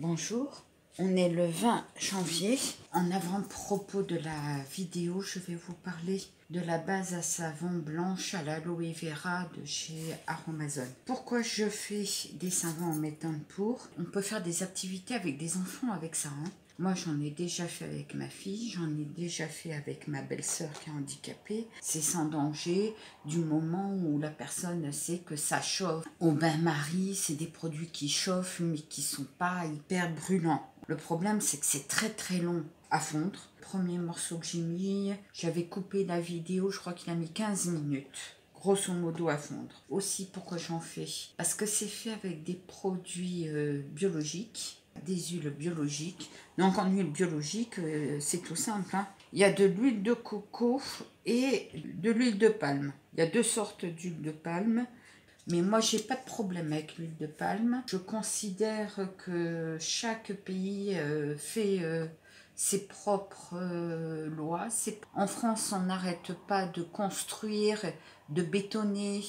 Bonjour, on est le 20 janvier. En avant-propos de la vidéo, je vais vous parler de la base à savon blanche à l'aloe vera de chez Aromazone. Pourquoi je fais des savons en méthode pour? On peut faire des activités avec des enfants avec ça. Moi, j'en ai déjà fait avec ma fille, j'en ai déjà fait avec ma belle-sœur qui est handicapée. C'est sans danger du moment où la personne sait que ça chauffe. Au bain-marie, c'est des produits qui chauffent mais qui sont pas hyper brûlants. Le problème, c'est que c'est très long à fondre. Le premier morceau que j'ai mis, j'avais coupé la vidéo, je crois qu'il a mis 15 minutes. Grosso modo à fondre. Aussi, pourquoi j'en fais? Parce que c'est fait avec des produits biologiques, des huiles biologiques. Donc en huile biologique, c'est tout simple. Il y a de l'huile de coco et de l'huile de palme. Il y a deux sortes d'huile de palme. Mais moi, j'ai pas de problème avec l'huile de palme. Je considère que chaque pays fait ses propres lois. En France, on n'arrête pas de construire, de bétonner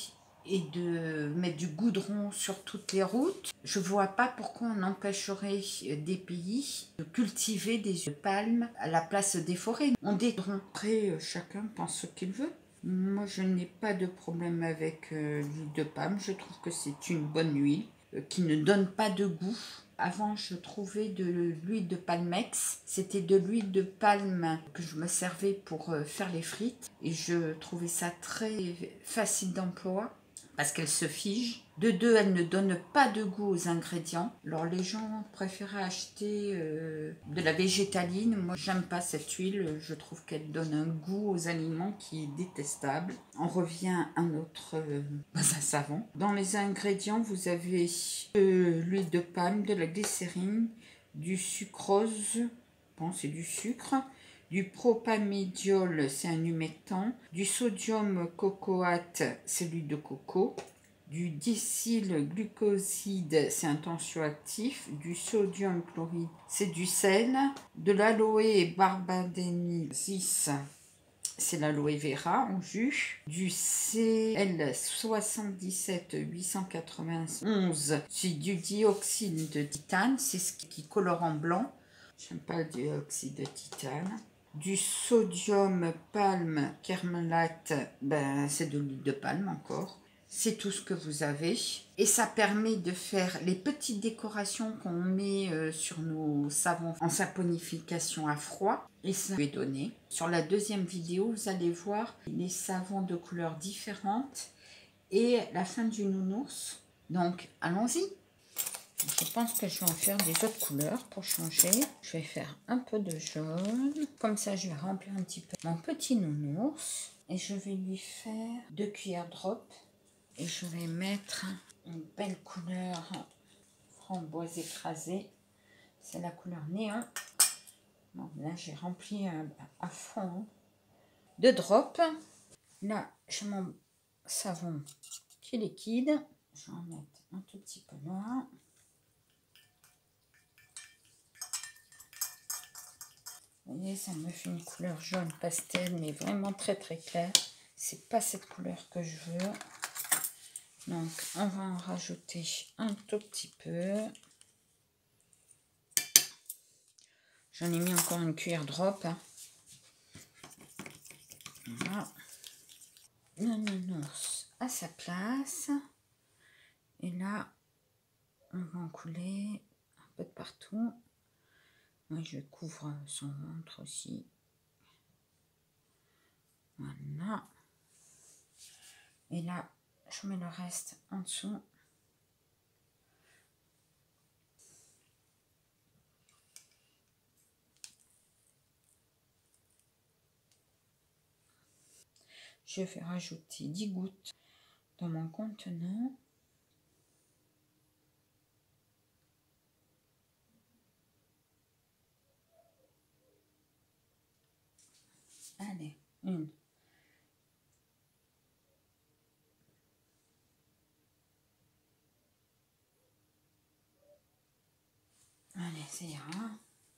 et de mettre du goudron sur toutes les routes. Je vois pas pourquoi on empêcherait des pays de cultiver des huiles de palme à la place des forêts. On détruit. Après, chacun pense ce qu'il veut. Moi, je n'ai pas de problème avec l'huile de palme. Je trouve que c'est une bonne huile qui ne donne pas de goût. Avant, je trouvais de l'huile de palmex. C'était de l'huile de palme que je me servais pour faire les frites. Et je trouvais ça très facile d'emploi parce qu'elle se fige. De deux, elle ne donne pas de goût aux ingrédients. Alors les gens préféraient acheter de la végétaline. Moi, j'aime pas cette huile. Je trouve qu'elle donne un goût aux aliments qui est détestable. On revient à notre base à savon. Dans les ingrédients, vous avez l'huile de palme, de la glycérine, du sucrose, bon, c'est du sucre, du propamidiol, c'est un humectant, du sodium cocoate, c'est l'huile de coco, du diacylglucoside, c'est un tensioactif, du sodium chloride, c'est du sel, de l'aloe barbadensis, c'est l'aloe vera en jus, du CL77891, c'est du dioxyde de titane, c'est ce qui colore en blanc, j'aime pas le dioxyde de titane, du sodium palme kermelate, c'est de l'huile de palme encore. C'est tout ce que vous avez et ça permet de faire les petites décorations qu'on met sur nos savons en saponification à froid et ça va donner. Sur la deuxième vidéo, vous allez voir les savons de couleurs différentes et la fin du nounours. Donc, allons-y. Je pense que je vais en faire des autres couleurs pour changer. Je vais faire un peu de jaune. Comme ça, je vais remplir un petit peu mon petit nounours et je vais lui faire 2 cuillères drop. Et je vais mettre une belle couleur framboise écrasée. C'est la couleur néon. Bon, là, j'ai rempli à fond de drops. Là, j'ai mon savon qui est liquide. Je vais en mettre un tout petit peu là. Vous voyez, ça me fait une couleur jaune pastel, mais vraiment très claire. C'est pas cette couleur que je veux. Donc, on va en rajouter un tout petit peu. J'en ai mis encore une cuillère drop. Voilà. Le nounours à sa place. Et là, on va en couler un peu de partout. Moi, je couvre son ventre aussi. Voilà. Et là, je mets le reste en dessous. Je vais rajouter 10 gouttes dans mon contenant. Allez, une. Allez, ça ira.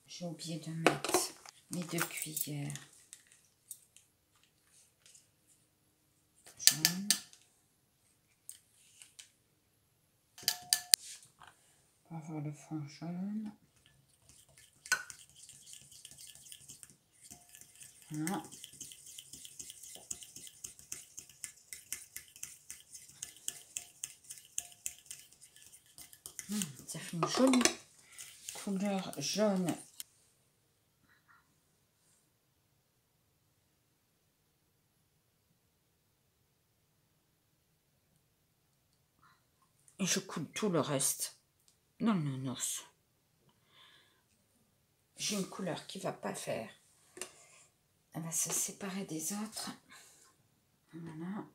J'ai oublié de mettre mes 2 cuillères jaunes. On va avoir le fond jaune. Voilà. Ça fait une jolie couleur jaune. Et je coule tout le reste dans le nonos. J'ai une couleur qui va pas faire. Elle va se séparer des autres. Voilà.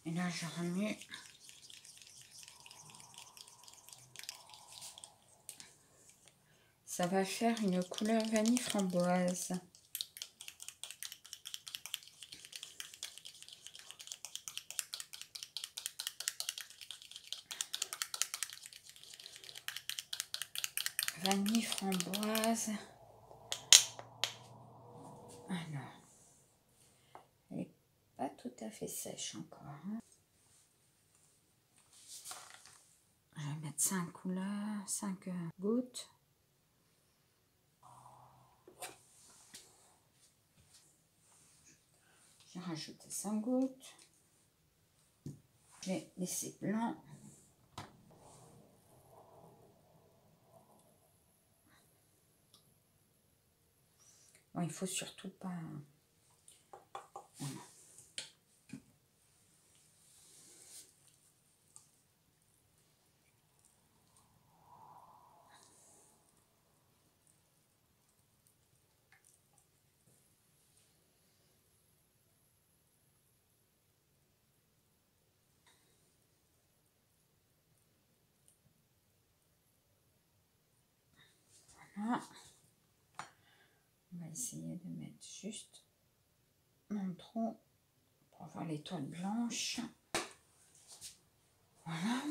Et là, je remue. Ça va faire une couleur vanille framboise. Vanille framboise. Alors, elle n'est pas tout à fait sèche encore. Hein. Je vais mettre 5 couleurs, 5 gouttes. J'ai rajouté 5 gouttes. Je vais laisser blanc. Bon, il faut surtout pas... Voilà. Voilà. On va essayer de mettre juste mon trou pour avoir les toiles blanches. Voilà.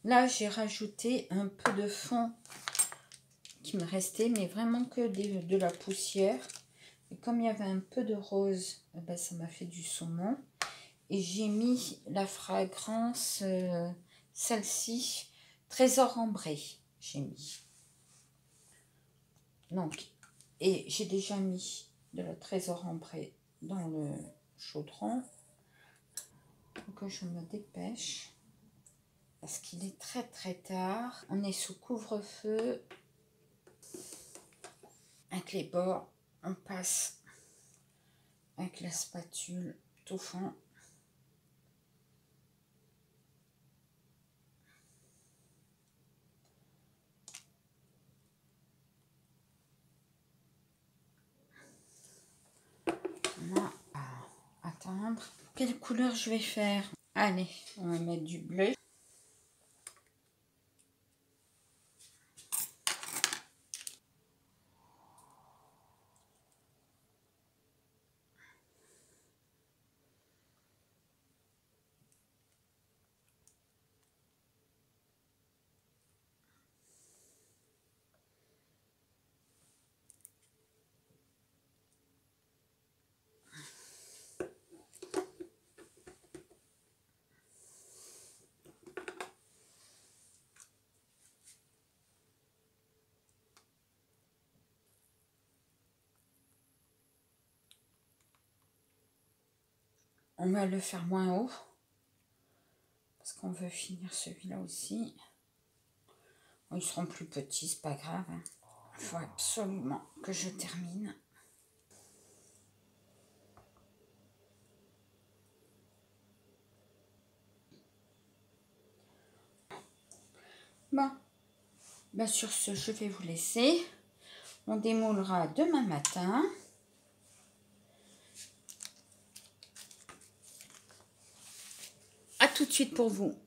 Là, j'ai rajouté un peu de fond qui me restait, mais vraiment que de la poussière. Et comme il y avait un peu de rose, eh ben, ça m'a fait du saumon. Et j'ai mis la fragrance, celle-ci, Trésor Ambré, j'ai mis. Donc, et j'ai déjà mis de la Trésor Ambré dans le chaudron. Donc, je me dépêche. Parce qu'il est très très tard. On est sous couvre-feu. Avec les bords, on passe avec la spatule tout fin. On a à attendre. Quelle couleur je vais faire? Allez, on va mettre du bleu. On va le faire moins haut. Parce qu'on veut finir celui-là aussi. Bon, ils seront plus petits, c'est pas grave. Hein. Il faut absolument que je termine. Bon, ben sur ce, je vais vous laisser. On démoulera demain matin. À tout de suite pour vous.